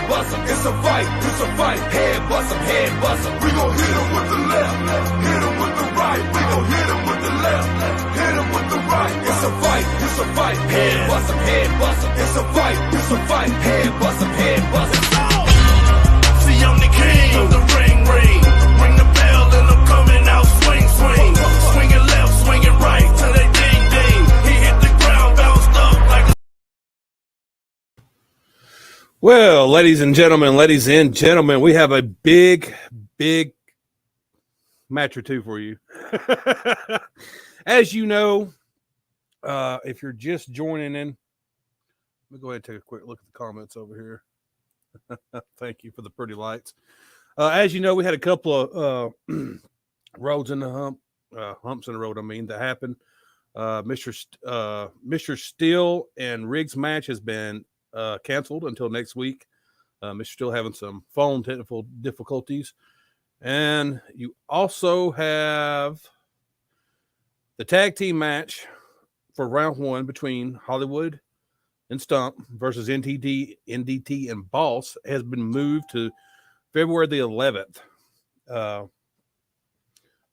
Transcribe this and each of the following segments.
bust 'em. It's a fight, head bust 'em, head bust 'em. We gon' hit 'em with the left, hit 'em with the right. We gon' hit 'em with the left, hit 'em with the right. It's a fight, head bust 'em, head bust 'em. It's a fight, head bust 'em, head bust 'em. See, I'm the king of the ring. Ring the bell and I'm coming out swing. Swinging left, swinging right till they ding. He hit the ground, bounced up like a... Well, ladies and gentlemen, we have a big match or two for you. As you know, if you're just joining in, let me go ahead and take a quick look at the comments over here. Thank you for the pretty lights. As you know, we had a couple of roads in the humps in the road, that happened. Mr. Steele and Rigg's match has been canceled until next week. Mr. Steele having some phone technical difficulties. And you also have the tag team match for round one between Hollywood and Stump versus NDT and Boss has been moved to February the 11th,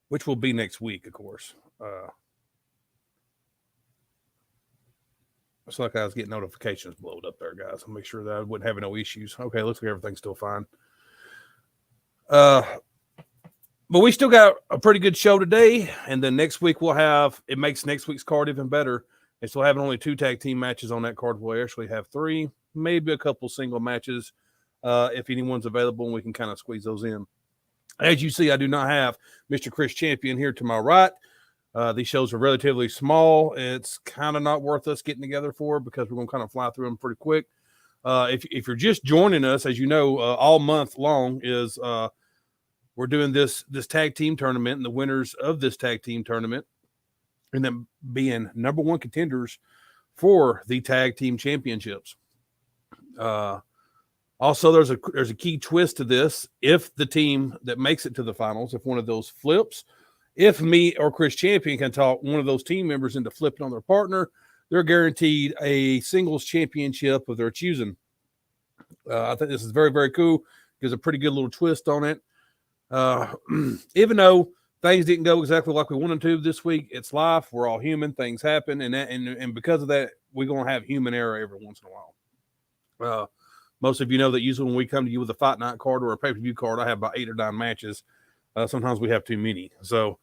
which will be next week, of course. It's like I was getting notifications blowed up there, guys. I'll make sure that I wouldn't have no issues. Okay, looks like everything's still fine. But we still got a pretty good show today, and then next week we'll have, it makes next week's card even better. And so having only 2 tag team matches on that card, we'll actually have 3, maybe a couple single matches if anyone's available, and we can kind of squeeze those in. As you see, I do not have Mr. Chris Champion here to my right. These shows are relatively small. It's kind of not worth us getting together for because we're going to kind of fly through them pretty quick. If you're just joining us, as you know, all month long is we're doing this tag team tournament, and the winners of this tag team tournament and then being number 1 contenders for the tag team championships. Also, there's a key twist to this. If the team that makes it to the finals, if one of those flips, if me or Chris Champion can talk one of those team members into flipping on their partner, they're guaranteed a singles championship of their choosing. I think this is very, very cool. Gives a pretty good little twist on it. Even though things didn't go exactly like we wanted to this week, it's life. We're all human. Things happen, and because of that, we're gonna have human error every once in a while. Most of you know that usually when we come to you with a fight night card or a pay-per-view card, I have about 8 or 9 matches. Sometimes we have too many. So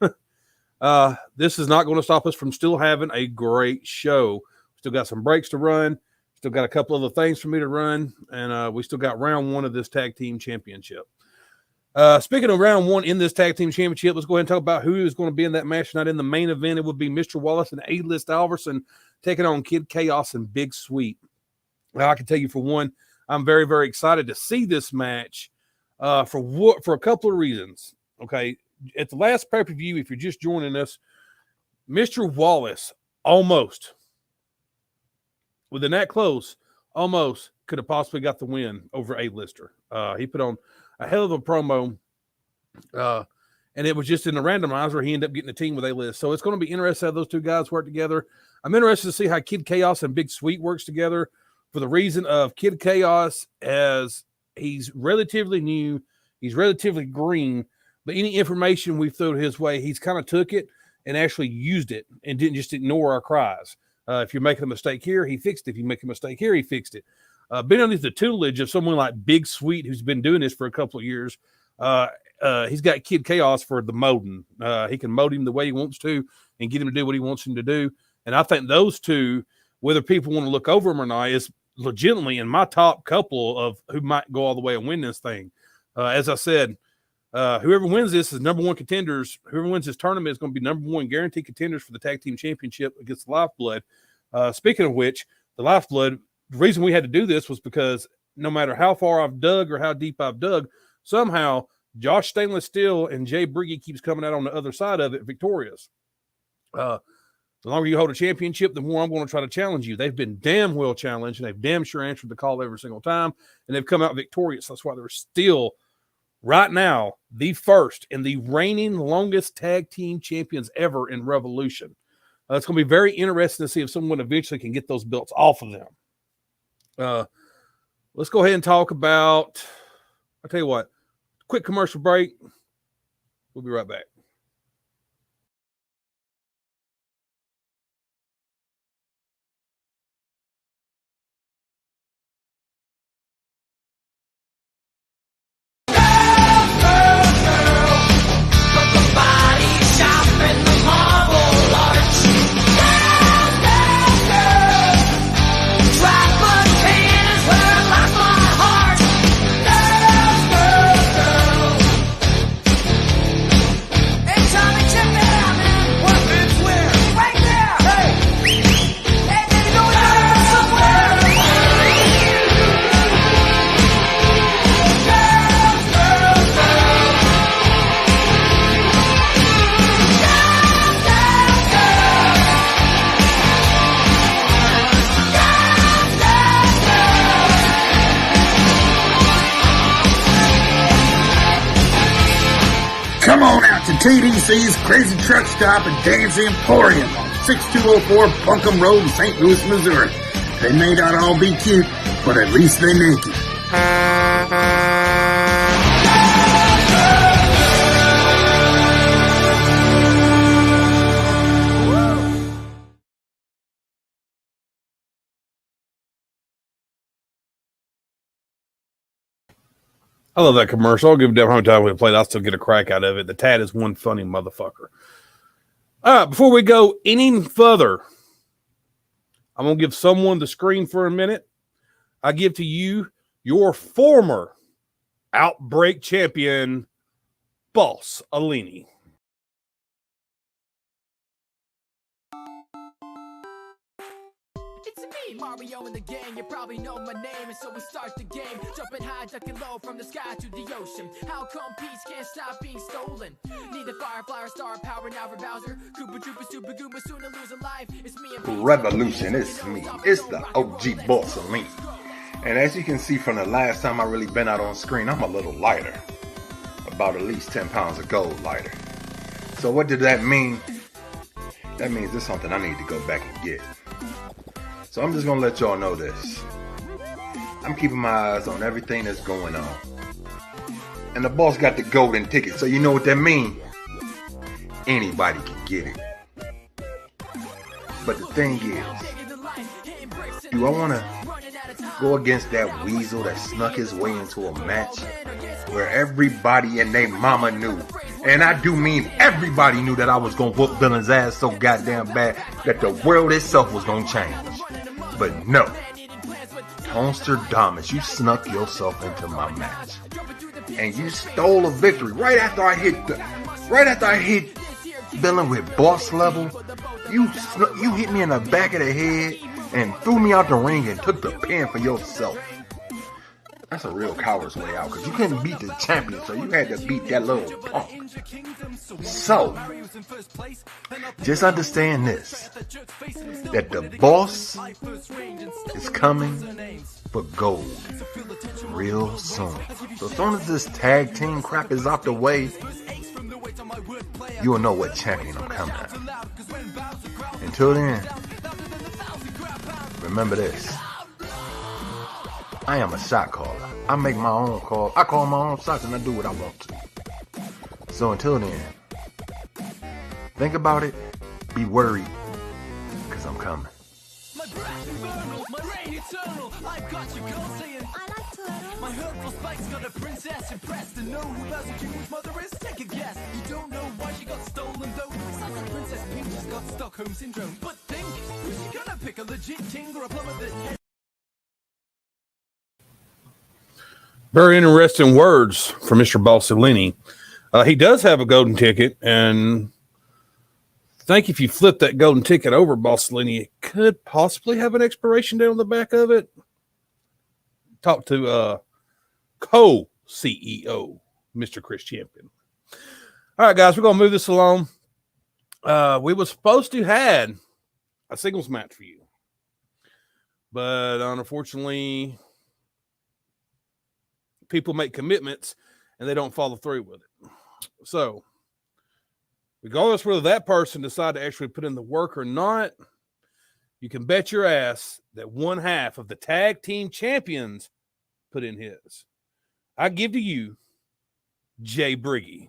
this is not going to stop us from still having a great show. Still got some breaks to run. Still got a couple other things for me to run. And we still got round 1 of this tag team championship. Speaking of round 1 in this tag team championship, let's go ahead and talk about who is going to be in that match tonight. In the main event, it would be Mr. Wallace and A-List Alverson taking on Kid Chaos and Big Sweet. Now, I can tell you for one, I'm very, very excited to see this match for a couple of reasons. Okay, at the last pay-per-view, if you're just joining us, Mr. Wallace almost, within that close, almost could have possibly got the win over A-Lister. He put on a hell of a promo, and it was just in the randomizer. He ended up getting a team with A-List. So it's going to be interesting to have those two guys work together. I'm interested to see how Kid Chaos and Big Sweet works together for the reason of Kid Chaos, as he's relatively new, he's relatively green, but any information we threw his way, he's kind of took it and actually used it and didn't just ignore our cries. If you're making a mistake here, he fixed it. If you make a mistake here, he fixed it. Being underneath the tutelage of someone like Big Sweet, who's been doing this for a couple of years, he's got Kid Chaos for the moding. He can mold him the way he wants to and get him to do what he wants him to do. And I think those two, whether people want to look over them or not, is legitimately in my top couple of who might go all the way and win this thing. As I said, whoever wins this is number 1 contenders. Whoever wins this tournament is going to be number 1 guaranteed contenders for the tag team championship against the Lifeblood. Speaking of which, the Lifeblood, the reason we had to do this was because no matter how far I've dug or how deep I've dug, somehow Josh Stainless Steel and Jay Briggy keeps coming out on the other side of it victorious. The longer you hold a championship, the more I'm going to try to challenge you. They've been damn well challenged, and they've damn sure answered the call every single time, and they've come out victorious. That's why they're still, right now, the first and the reigning longest tag team champions ever in Revolution. It's going to be very interesting to see if someone eventually can get those belts off of them. let's go ahead and talk about, I'll tell you what, quick commercial break. We'll be right back. Come on out to TDC's Crazy Truck Stop and Dance Emporium on 6204 Buncombe Road in St. Louis, Missouri. They may not all be cute, but at least they naked. I love that commercial. I'll give a damn how many times we play it. I'll still get a crack out of it. The Tad is one funny motherfucker. All right, before we go any further, I'm going to give someone the screen for a minute. I give to you your former Outbreak champion, Boss Alini. Mario and the gang, you probably know my name, and so we start the game. Jumping high, ducking low, from the sky to the ocean. How come peace can't stop being stolen? Need a firefly or star power now for Bowser. Koopa Troopa, Super Goomba, soon to lose a life. It's me and Peach. Revolution, it's me. It's the OG Boss Alini. And as you can see from the last time I really been out on screen, I'm a little lighter. About at least 10 pounds of gold lighter. So what did that mean? That means there's something I need to go back and get. So I'm just going to let y'all know this. I'm keeping my eyes on everything that's going on. And the boss got the golden ticket, so you know what that means? Anybody can get it. But the thing is, do I want to go against that weasel that snuck his way into a match where everybody and their mama knew, and I do mean everybody knew, that I was going to whoop Dylan's ass so goddamn bad that the world itself was going to change? But no, Tonster Damas, you snuck yourself into my match, and you stole a victory right after I hit Dylan with boss level. You hit me in the back of the head and threw me out the ring and took the pin for yourself. That's a real coward's way out, because you couldn't beat the champion, so you had to beat that little punk. So, just understand this, that the boss is coming for gold real soon. So as soon as this tag team crap is out the way, you'll know what champion I'm coming at. Until then, remember this. I am a shot caller. I make my own call. I call my own shots and I do what I want to. So until then, think about it. Be worried, because I'm coming. My breath infernal, my reign eternal. I've got you girl saying I like turtles. My hurtful spike's got a princess impressed. And know who Bowser Jr.'s mother is? Take a guess. You don't know why she got stolen though. Sounds like Princess Peach has got Stockholm Syndrome. But think, who's she gonna pick? A legit king or a plumber that... Very interesting words from Mr. Boss Alini. He does have a golden ticket, and I think if you flip that golden ticket over, Boss Alini, it could possibly have an expiration date on the back of it. Talk to co-CEO, Mr. Chris Champion. All right, guys, we're going to move this along. We were supposed to have a singles match for you, but unfortunately, people make commitments and they don't follow through with it. So, regardless whether that person decided to actually put in the work or not, you can bet your ass that one half of the tag team champions put in his. I give to you Jay Briggy.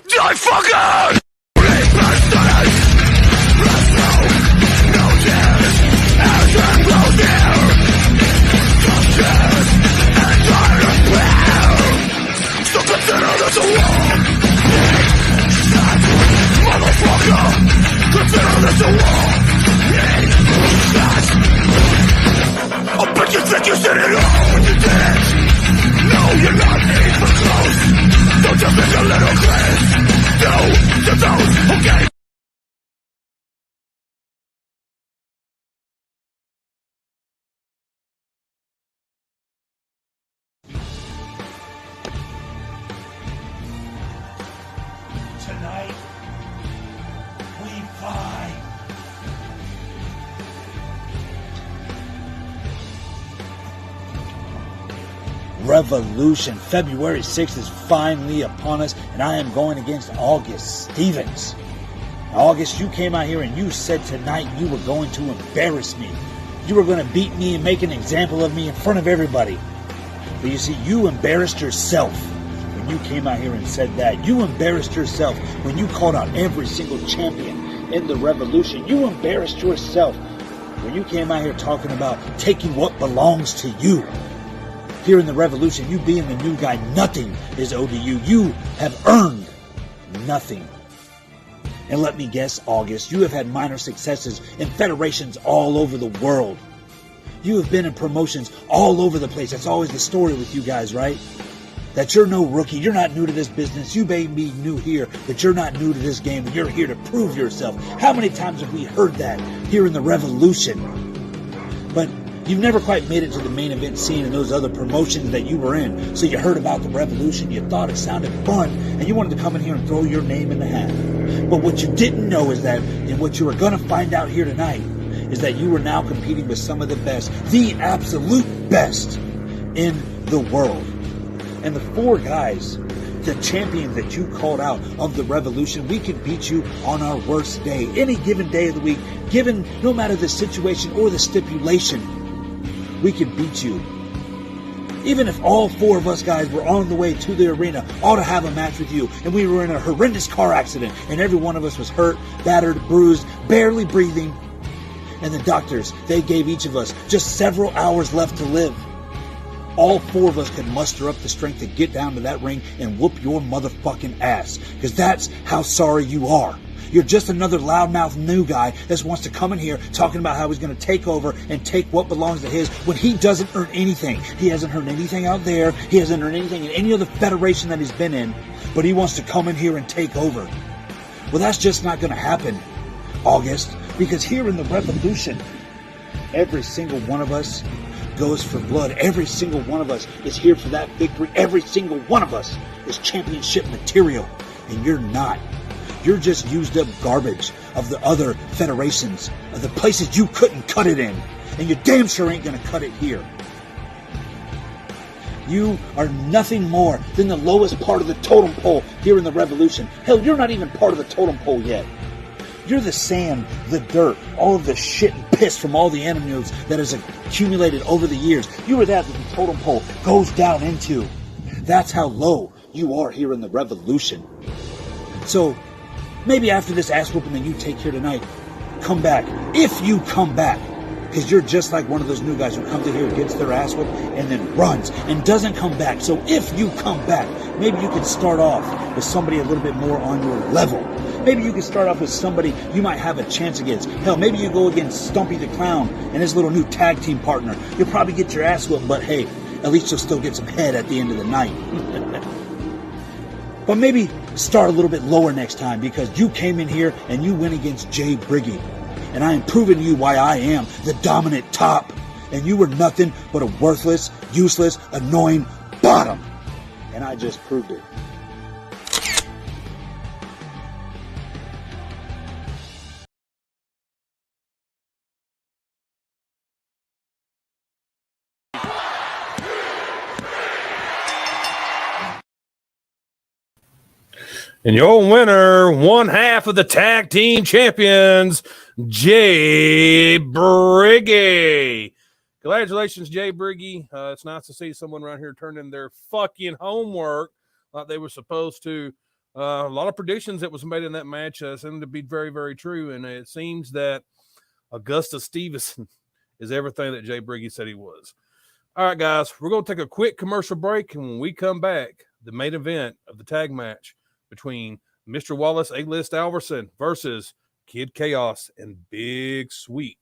Die fucker! I bet you think you said it all when you did it. No, you're not even close. Don't you think a little close? No, to those who gave. Tonight, we fight. Revolution. February 6th is finally upon us, and I am going against August Stevens. August, you came out here and you said tonight you were going to embarrass me. You were going to beat me and make an example of me in front of everybody. But you see, you embarrassed yourself when you came out here and said that. You embarrassed yourself when you called out every single champion in the Revolution. You embarrassed yourself when you came out here talking about taking what belongs to you. Here in the Revolution, you being the new guy, nothing is owed to you. You have earned nothing. And let me guess, August, you have had minor successes in federations all over the world. You have been in promotions all over the place. That's always the story with you guys, right? That you're no rookie. You're not new to this business. You may be new here, but you're not new to this game. And you're here to prove yourself. How many times have we heard that here in the Revolution? But you've never quite made it to the main event scene in those other promotions that you were in. So you heard about the Revolution, you thought it sounded fun, and you wanted to come in here and throw your name in the hat. But what you didn't know is that, and what you were going to find out here tonight, is that you were now competing with some of the best, the absolute best in the world. And the four guys, the champions that you called out of the Revolution, we could beat you on our worst day, any given day of the week, given no matter the situation or the stipulation. We could beat you. Even if all four of us guys were on the way to the arena, all to have a match with you, and we were in a horrendous car accident, and every one of us was hurt, battered, bruised, barely breathing, and the doctors, they gave each of us just several hours left to live. All four of us could muster up the strength to get down to that ring and whoop your motherfucking ass, because that's how sorry you are. You're just another loudmouth new guy that wants to come in here talking about how he's going to take over and take what belongs to his when he doesn't earn anything. He hasn't earned anything out there. He hasn't earned anything in any other federation that he's been in. But he wants to come in here and take over. Well, that's just not going to happen, August, because here in the Revolution, every single one of us goes for blood. Every single one of us is here for that victory. Every single one of us is championship material. And you're not. You're just used up garbage of the other federations, of the places you couldn't cut it in. And you damn sure ain't going to cut it here. You are nothing more than the lowest part of the totem pole here in the Revolution. Hell, you're not even part of the totem pole yet. You're the sand, the dirt, all of the shit and piss from all the animals that has accumulated over the years. You are that the totem pole goes down into. That's how low you are here in the Revolution. So, maybe after this ass whooping that you take here tonight, come back. If you come back. Because you're just like one of those new guys who comes in here, gets their ass whooped, and then runs and doesn't come back. So if you come back, maybe you can start off with somebody a little bit more on your level. Maybe you can start off with somebody you might have a chance against. Hell, maybe you go against Stumpy the Clown and his little new tag team partner. You'll probably get your ass whooped, but hey, at least you'll still get some head at the end of the night. But maybe start a little bit lower next time, because you came in here and you went against Jay Briggy. And I am proving to you why I am the dominant top. And you were nothing but a worthless, useless, annoying bottom. And I just proved it. And your winner, one half of the tag team champions, Jay Briggy. Congratulations, Jay Briggy. It's nice to see someone around here turning their fucking homework like they were supposed to. A lot of predictions that was made in that match seemed to be very, very true. And it seems that Augustus Stevenson is everything that Jay Briggy said he was. All right, guys, we're going to take a quick commercial break. And when we come back, the main event of the tag match between Mr. Wallace, A-List Alverson versus Kid Chaos and Big Sweet.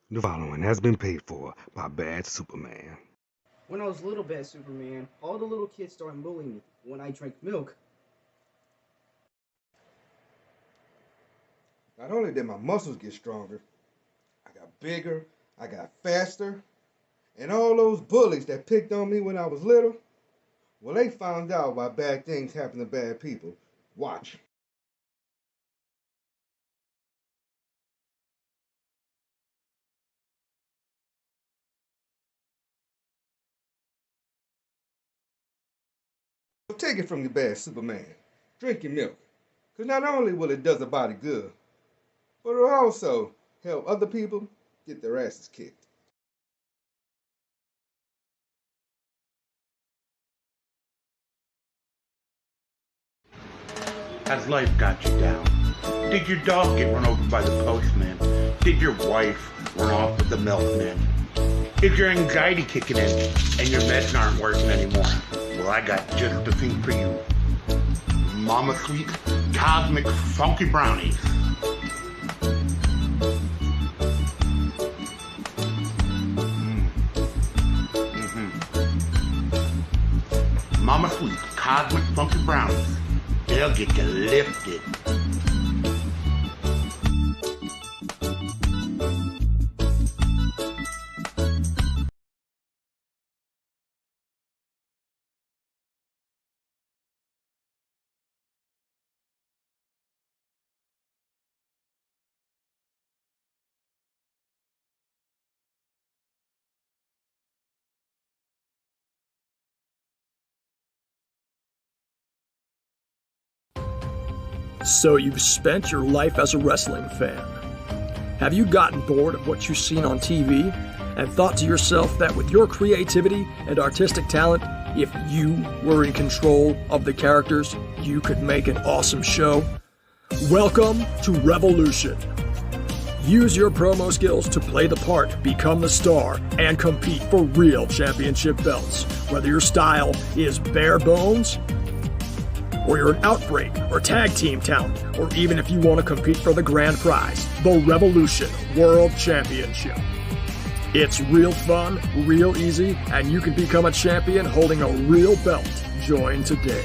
The following has been paid for by Bad Superman. When I was little, Bad Superman, all the little kids started bullying me when I drank milk. Not only did my muscles get stronger, I got bigger, I got faster, and all those bullies that picked on me when I was little, well, they found out why bad things happen to bad people. Watch. So take it from your Bad Superman. Drink your milk. Because not only will it does a body good, but it'll also help other people get their asses kicked. Has life got you down? Did your dog get run over by the postman? Did your wife run off with the milkman? Is your anxiety kicking in and your meds aren't working anymore? Well, I got just the thing for you. Mama Sweet Cosmic Funky Brownies. Mama Sweet Cosmic Funky Brownies. They'll get you lifted. So you've spent your life as a wrestling fan. Have you gotten bored of what you've seen on TV and thought to yourself that with your creativity and artistic talent, if you were in control of the characters, you could make an awesome show? Welcome to Revolution. Use your promo skills to play the part, become the star, and compete for real championship belts. Whether your style is bare bones, or you're an outbreak or tag team talent, or even if you want to compete for the grand prize, the Revolution World Championship. It's real fun, real easy, and you can become a champion holding a real belt. Join today.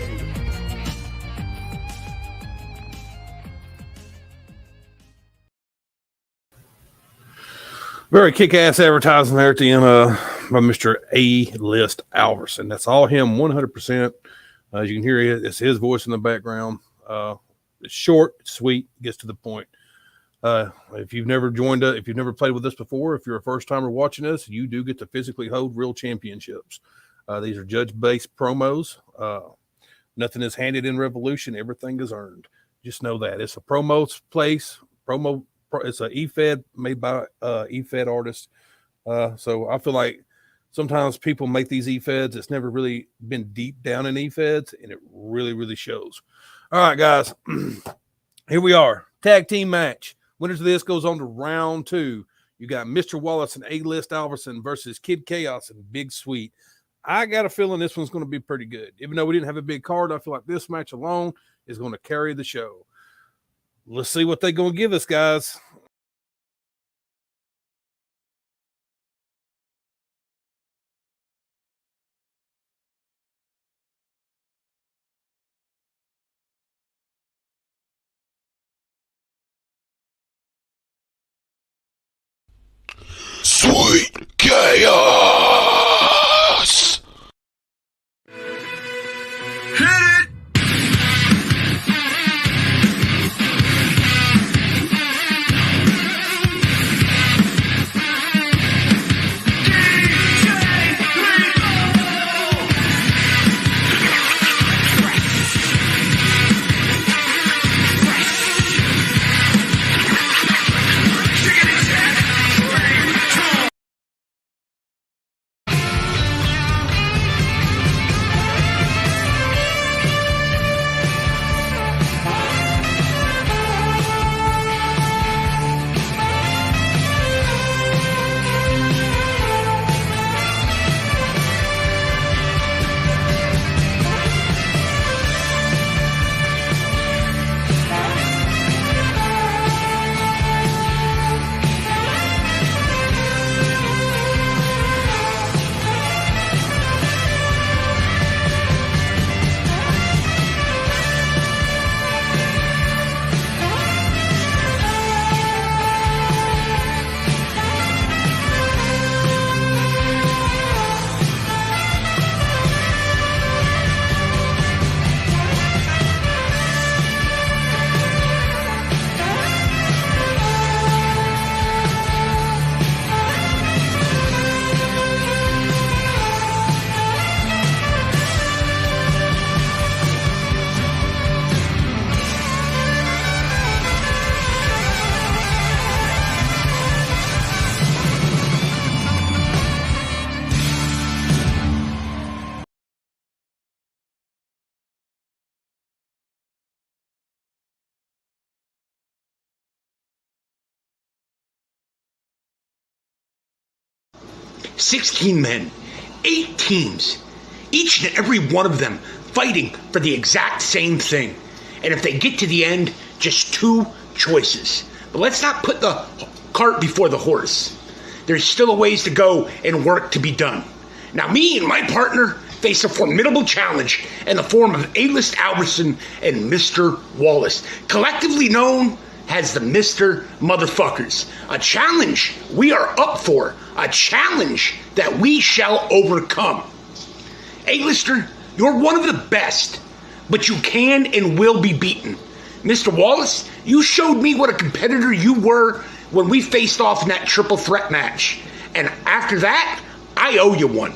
Very kick-ass advertising there at the end by Mr. A-List Alverson. That's all him, 100%. As you can hear, it's his voice in the background. It's short, sweet, gets to the point. If you've never if you've never played with us before, if you're a first timer watching us, you do get to physically hold real championships. These are judge-based promos. Nothing is handed in Revolution. Everything is earned. Just know that it's a promo place. It's an E-Fed made by E-Fed artists. So I feel like sometimes people make these E-Feds. It's never really been deep down in E-Feds, and it really, really shows. All right, guys. Here we are. Tag team match. Winners of this goes on to round 2. You got Mr. Wallace and A-List Alverson versus Kid Chaos and Big Sweet. I got a feeling this one's going to be pretty good. Even though we didn't have a big card, I feel like this match alone is going to carry the show. Let's see what they're going to give us, guys. Sweet Chaos! 16 men, 8 teams, each and every one of them fighting for the exact same thing. And if they get to the end, just 2 choices. But let's not put the cart before the horse. There's still a ways to go and work to be done. Now, me and my partner face a formidable challenge in the form of A-List Albertson and Mr. Wallace, collectively known as the Mr. Motherfuckers. A challenge we are up for, a challenge that we shall overcome. A-Lister, you're one of the best, but you can and will be beaten. Mr. Wallace, you showed me what a competitor you were when we faced off in that triple threat match. And after that, I owe you one.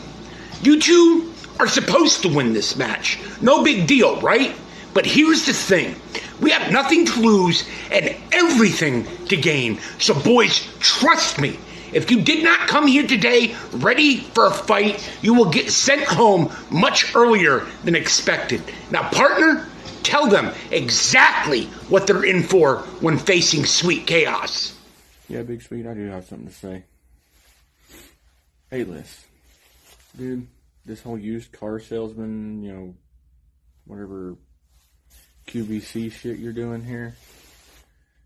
You two are supposed to win this match. No big deal, right? But here's the thing. We have nothing to lose and everything to gain. So boys, trust me. If you did not come here today ready for a fight, you will get sent home much earlier than expected. Now, partner, tell them exactly what they're in for when facing Sweet Chaos. Yeah, Big Sweet, I do have something to say. A-List. Dude, this whole used car salesman, you know, whatever QVC shit you're doing here,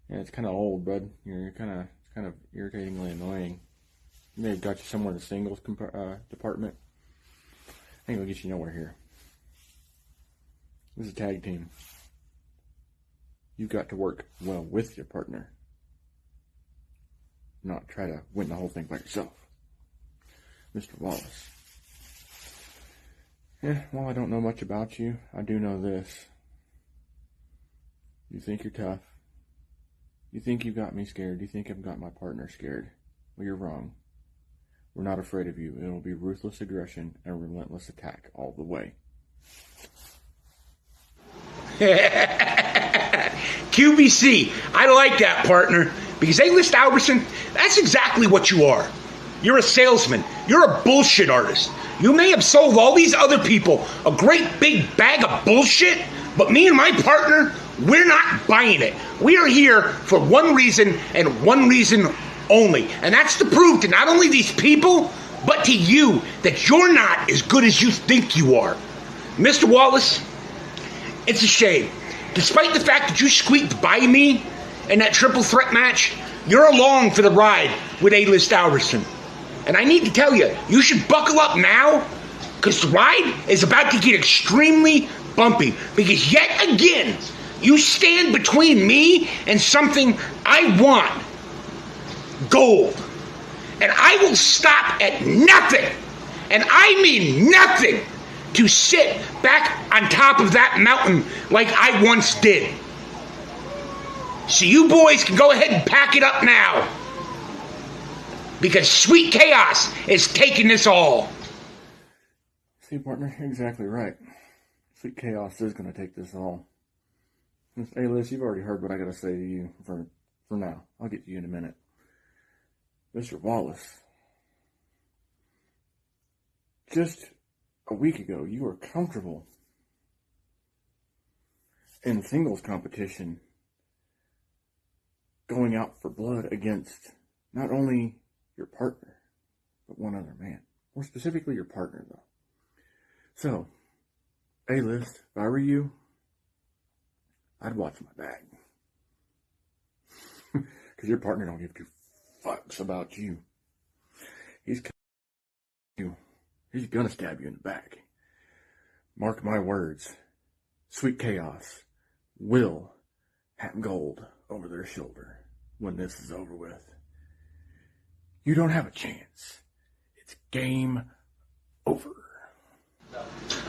yeah, it's kind of old, bud. You're kind of irritatingly annoying. You may have got you somewhere in the singles department. Ain't gonna get you nowhere here. This is a tag team. You've got to work well with your partner, not try to win the whole thing by yourself. Mr. Wallace. Yeah, well, I don't know much about you. I do know this. You think you're tough. You think you got me scared. You think I've got my partner scared. Well, you're wrong. We're not afraid of you. It'll be ruthless aggression and relentless attack all the way. QVC, I like that, partner. Because A-List Albertson, that's exactly what you are. You're a salesman. You're a bullshit artist. You may have sold all these other people a great big bag of bullshit, but me and my partner, we're not buying it. We are here for one reason and one reason only. And that's to prove to not only these people, but to you that you're not as good as you think you are. Mr. Wallace, it's a shame. Despite the fact that you squeaked by me in that triple threat match, you're along for the ride with A-List Albertson. And I need to tell you, you should buckle up now, because the ride is about to get extremely bumpy. Because yet again, you stand between me and something I want. Gold. And I will stop at nothing, and I mean nothing, to sit back on top of that mountain like I once did. So you boys can go ahead and pack it up now, because Sweet Chaos is taking this all. See, partner, you're exactly right. Sweet Chaos is going to take this all. Hey, Liz, you've already heard what I got to say to you for now. I'll get to you in a minute. Mr. Wallace, just a week ago, you were comfortable in singles competition going out for blood against not only your partner, but one other man. More specifically, your partner, though. So, A-List, if I were you, I'd watch my back. Because your partner don't give 2 fucks about you. He's gonna stab you in the back. Mark my words. Sweet Chaos will have gold over their shoulder when this is over with. You don't have a chance. It's game over.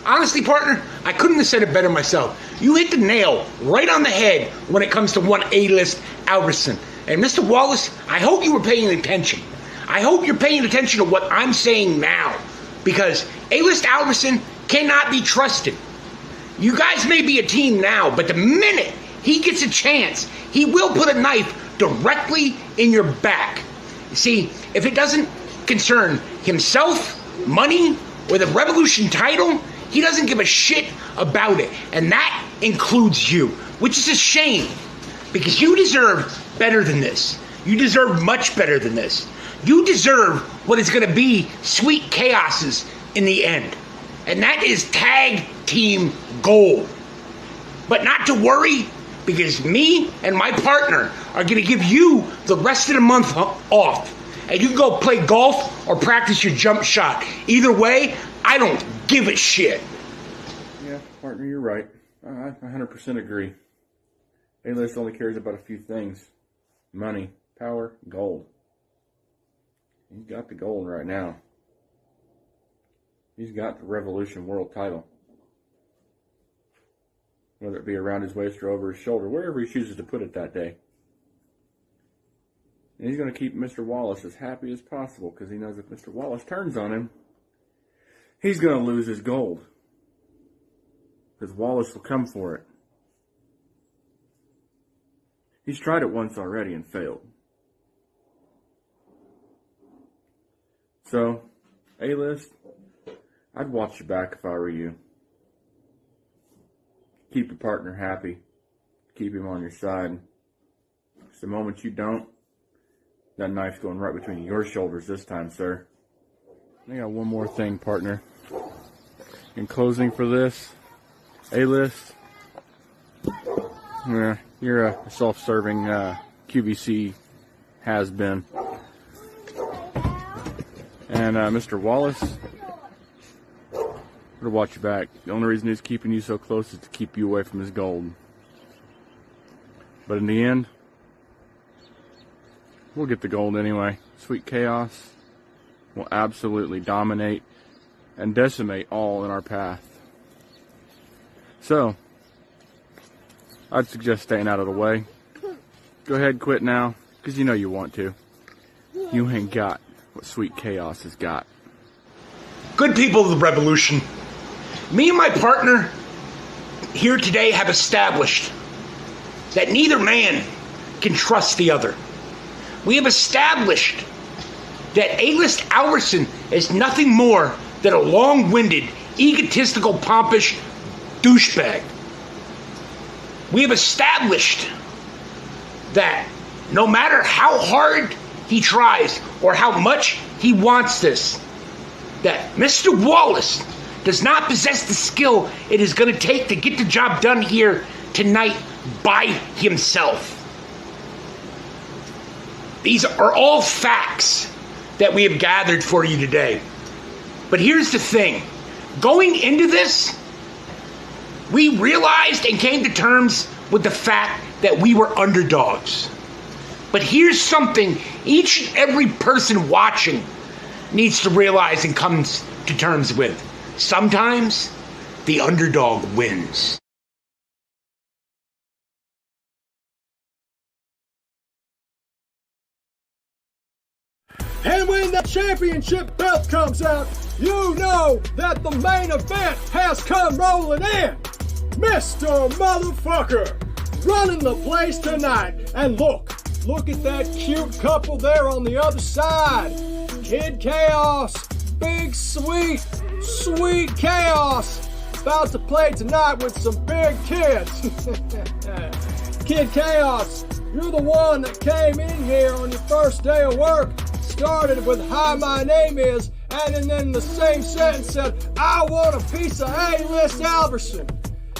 Honestly, partner, I couldn't have said it better myself. You hit the nail right on the head when it comes to one A-List Albertson. And Mr. Wallace, I hope you were paying attention. I hope you're paying attention to what I'm saying now, because A-List Albertson cannot be trusted. You guys may be a team now, but the minute he gets a chance, he will put a knife directly in your back. See, if it doesn't concern himself, money, or the Revolution title, he doesn't give a shit about it. And that includes you, which is a shame, because you deserve better than this. You deserve much better than this. You deserve what is going to be sweet chaoses in the end. And that is tag team gold. But not to worry, because me and my partner are going to give you the rest of the month off. And you can go play golf or practice your jump shot. Either way, I don't give a shit. Yeah, partner, you're right. I 100% agree. A-list only cares about a few things. Money, power, gold. He's got the gold right now. He's got the Revolution World title. Whether it be around his waist or over his shoulder, wherever he chooses to put it that day. And he's going to keep Mr. Wallace as happy as possible, because he knows if Mr. Wallace turns on him, he's going to lose his gold. Because Wallace will come for it. He's tried it once already and failed. So, A-list, I'd watch your back if I were you. Keep your partner happy. Keep him on your side. Because the moment you don't, that knife's going right between your shoulders this time, sir. I got one more thing, partner. In closing for this, A-list, yeah, you're a self-serving QVC has-been. And Mr. Wallace, better watch your back. The only reason he's keeping you so close is to keep you away from his gold. But in the end, we'll get the gold anyway. Sweet Chaos will absolutely dominate and decimate all in our path. So, I'd suggest staying out of the way. Go ahead and quit now, because you know you want to. You ain't got what Sweet Chaos has got. Good people of the Revolution, me and my partner here today have established that neither man can trust the other. We have established that A-list Alverson is nothing more than a long-winded, egotistical, pompous douchebag. We have established that no matter how hard he tries or how much he wants this, that Mr. Wallace does not possess the skill it is going to take to get the job done here tonight by himself. These are all facts that we have gathered for you today. But here's the thing. Going into this, we realized and came to terms with the fact that we were underdogs. But here's something each and every person watching needs to realize and comes to terms with. Sometimes the underdog wins. And when the championship belt comes out, you know that the main event has come rolling in. Mr. Motherfucker running the place tonight. And look at that cute couple there on the other side. Kid Chaos, Big Sweet Chaos, about to play tonight with some big kids. Kid Chaos, you're the one that came in here on your first day of work, started with "Hi, my name is," and then in the same sentence said, "I want a piece of A-list Alverson."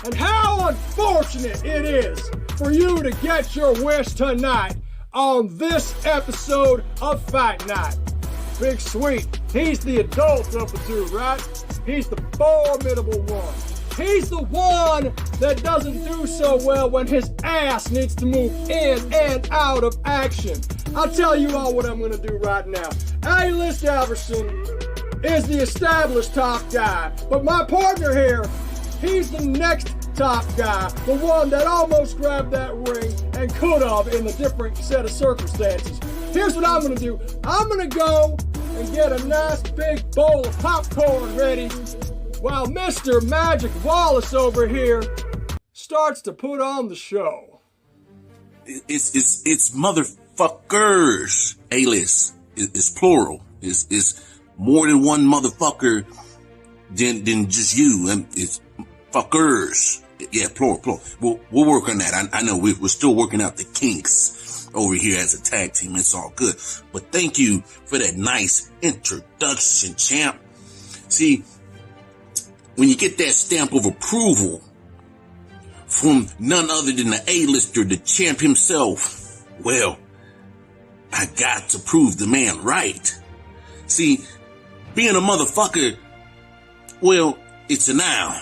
And how unfortunate it is for you to get your wish tonight on this episode of Fight Night. Big Sweet, he's the adult of the two, right? He's the formidable one. He's the one that doesn't do so well when his ass needs to move in and out of action. I'll tell you all what I'm going to do right now. A-list Alverson is the established top guy, but my partner here, he's the next top guy, the one that almost grabbed that ring and could have in a different set of circumstances. Here's what I'm going to do. I'm going to go and get a nice big bowl of popcorn ready while Mr. Magic Wallace over here starts to put on the show. It's motherfuckers. A-list. It's plural. It's more than one motherfucker than just you. It's fuckers. Yeah, plural. We'll work on that. I know we're still working out the kinks over here as a tag team. It's all good. But thank you for that nice introduction, champ. See, when you get that stamp of approval from none other than the A-lister, the champ himself, well, I got to prove the man right. See, being a motherfucker, well, it's a noun.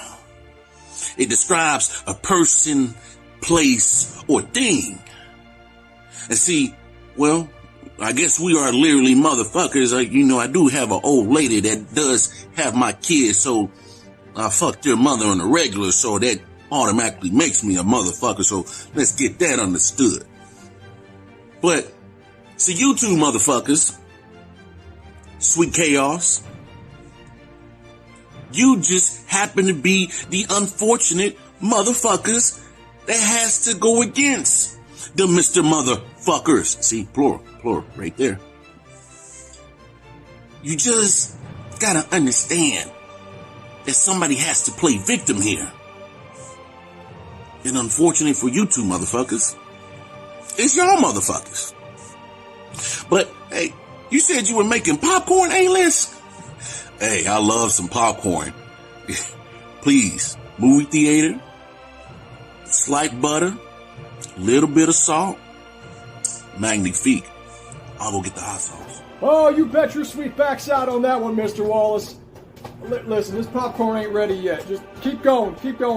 It describes a person, place, or thing. And see, well, I guess we are literally motherfuckers. I do have an old lady that does have my kids, so I fucked their mother on the regular, so that automatically makes me a motherfucker. So let's get that understood. But see, you two motherfuckers, Sweet Chaos, you just happen to be the unfortunate motherfuckers that has to go against the Mr. Motherfuckers. See, plural right there. You just gotta understand that somebody has to play victim here. And unfortunate for you two motherfuckers, it's y'all motherfuckers. But hey, you said you were making popcorn, A-list? Hey, I love some popcorn. Please, movie theater, slight butter, little bit of salt, magnifique. I'll go get the hot sauce. Oh, you bet your sweet backside on that one, Mr. Wallace. Listen, this popcorn ain't ready yet. Just keep going.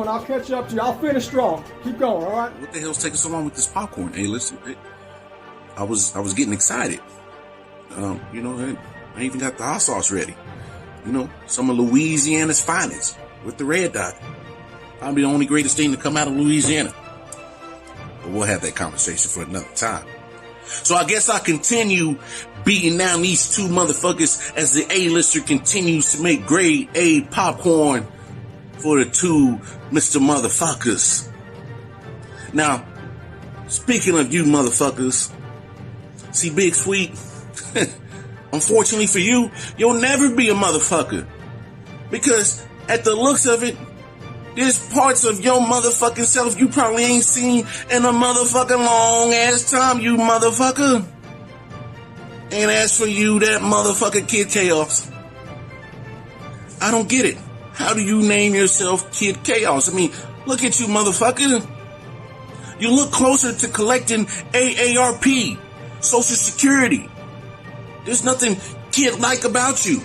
I'll catch up to you. I'll finish strong. Keep going, all right? What the hell's taking so long with this popcorn? Hey, listen, I was getting excited. I even got the hot sauce ready. Some of Louisiana's finest with the red dot. Probably the only greatest thing to come out of Louisiana. But we'll have that conversation for another time. So I guess I continue beating down these two motherfuckers as the A-lister continues to make grade A popcorn for the two Mr. Motherfuckers. Now, speaking of you motherfuckers, see, Big Sweet, unfortunately for you, you'll never be a motherfucker. Because at the looks of it, there's parts of your motherfucking self you probably ain't seen in a motherfucking long ass time, you motherfucker. And as for you, that motherfucking Kid Chaos, I don't get it. How do you name yourself Kid Chaos? I mean, look at you, motherfucker. You look closer to collecting AARP, Social Security. There's nothing kid-like about you.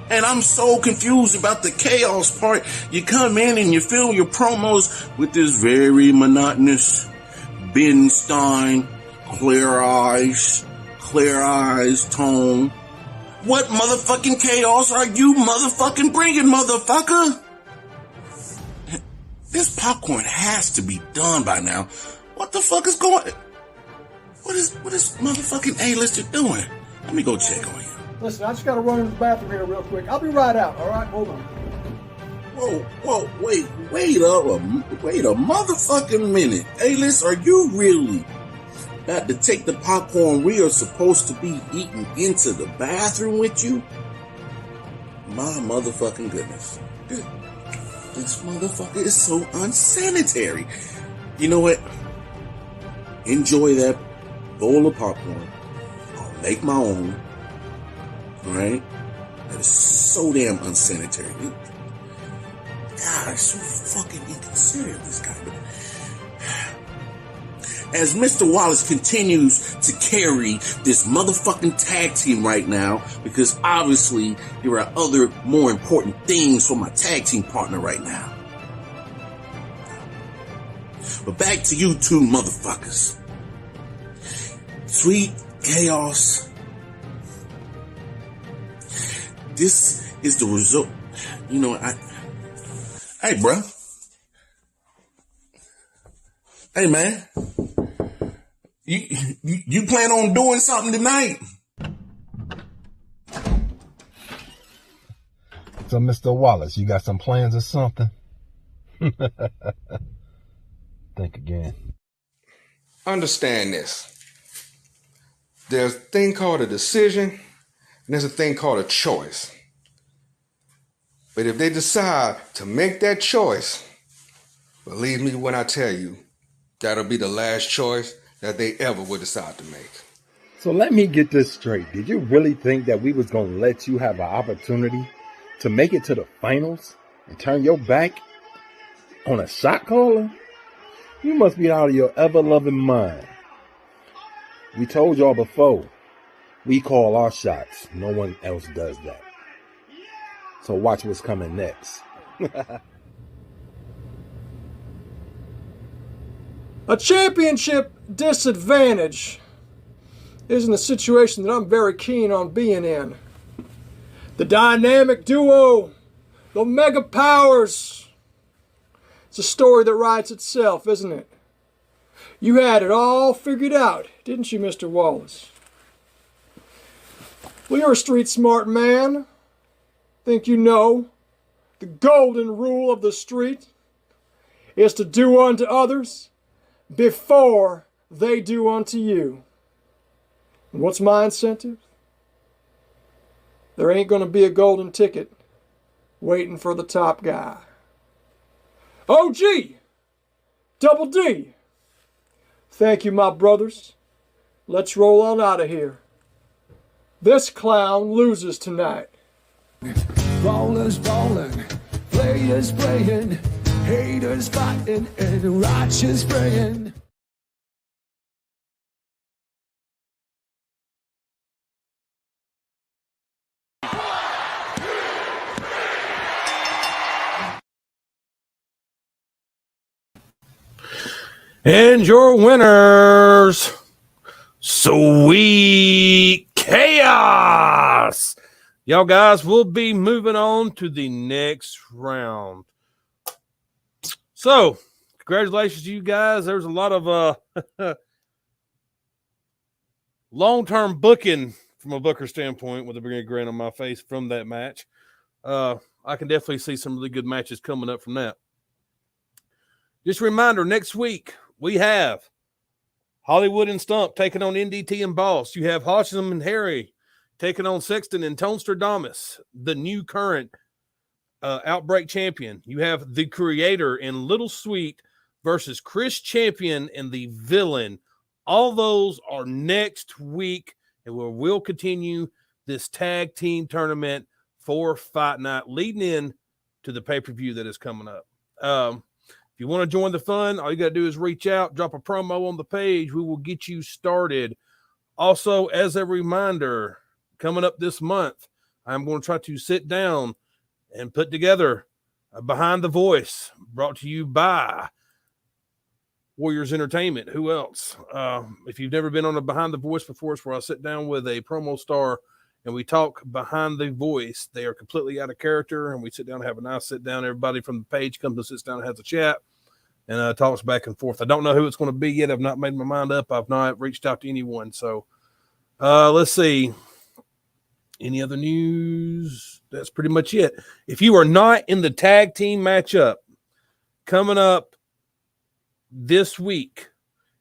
And I'm so confused about the chaos part. You come in and you fill your promos with this very monotonous Ben Stein, clear eyes tone. What motherfucking chaos are you motherfucking bringing, motherfucker? This popcorn has to be done by now. What the fuck is going? What is motherfucking A-lister doing? Let me go check on you. Listen, I just gotta run into the bathroom here real quick. I'll be right out, all right? Hold on. Whoa, wait a motherfucking minute. A-list, are you really about to take the popcorn we are supposed to be eating into the bathroom with you? My motherfucking goodness. This motherfucker is so unsanitary. You know what? Enjoy that bowl of popcorn. I'll make my own. Alright? That is so damn unsanitary. God, so fucking inconsiderate, this guy. As Mr. Wallace continues to carry this motherfucking tag team right now, because obviously there are other more important things for my tag team partner right now. But back to you two motherfuckers. Sweet Chaos. This is the result. Hey, bro. Hey, man. You plan on doing something tonight? So, Mr. Wallace, you got some plans or something? Think again. Understand this. There's a thing called a decision, and there's a thing called a choice. But if they decide to make that choice, Believe me when I tell you, that'll be the last choice that they ever would decide to make. So let me get this straight. Did you really think that we was going to let you have an opportunity to make it to the finals and turn your back on a shot caller? You must be out of your ever-loving mind. We told y'all before, we call our shots. No one else does that. So watch what's coming next. A championship disadvantage isn't a situation that I'm very keen on being in. The dynamic duo, the mega powers. It's a story that writes itself, isn't it? You had it all figured out, didn't you, Mr. Wallace? Well, you're a street smart man. Think you know the golden rule of the street is to do unto others before they do unto you. And what's my incentive? There ain't going to be a golden ticket waiting for the top guy. OG! Double D! Thank you, my brothers. Let's roll on out of here. This clown loses tonight. Ballers balling, players playing, haters fighting, and righteous praying. And your winners, Sweet Chaos. Y'all guys, we'll be moving on to the next round. So, congratulations to you guys. There's a lot of long-term booking from a booker standpoint with a big grin on my face from that match. I can definitely see some really good matches coming up from that. Just a reminder, next week, we have Hollywood and Stump taking on NDT and Boss. You have Hodgson and Harry taking on Sexton and Tonstradamus, the new current Outbreak champion. You have the Creator and Little Sweet versus Chris Champion and the Villain. All those are next week, and we'll continue this tag team tournament for Fight Night leading in to the pay-per-view that is coming up. If you want to join the fun, all you got to do is reach out, drop a promo on the page. We will get you started. Also, as a reminder, coming up this month, I'm going to try to sit down and put together a Behind the Voice brought to you by Warriors Entertainment. Who else? If you've never been on a Behind the Voice before, it's where I sit down with a promo star and we talk behind the voice. They are completely out of character, and we sit down and have a nice sit down. Everybody from the page comes and sits down and has a chat and talks back and forth. I don't know who it's going to be yet. I've not made my mind up. I've not reached out to anyone. So let's see. Any other news? That's pretty much it. If you are not in the tag team matchup coming up this week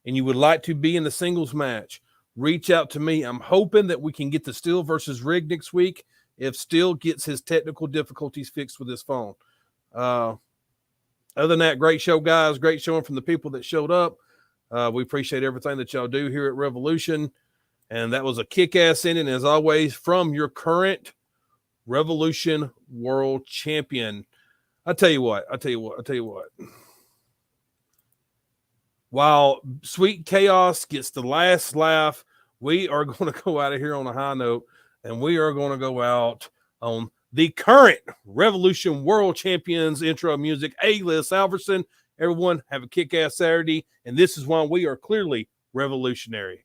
and you would like to be in the singles match, reach out to me. I'm hoping that we can get the Steel versus Rigg next week if Steel gets his technical difficulties fixed with his phone. Other than that, great show, guys. Great showing from the people that showed up. We appreciate everything that y'all do here at Revolution. And that was a kick-ass ending, as always, from your current Revolution World Champion. I tell you what. While Sweet Chaos gets the last laugh, we are going to go out of here on a high note, and we are going to go out on the current Revolution World Champions intro music, A-List Alverson. Everyone have a kick-ass Saturday, and this is why we are clearly revolutionary.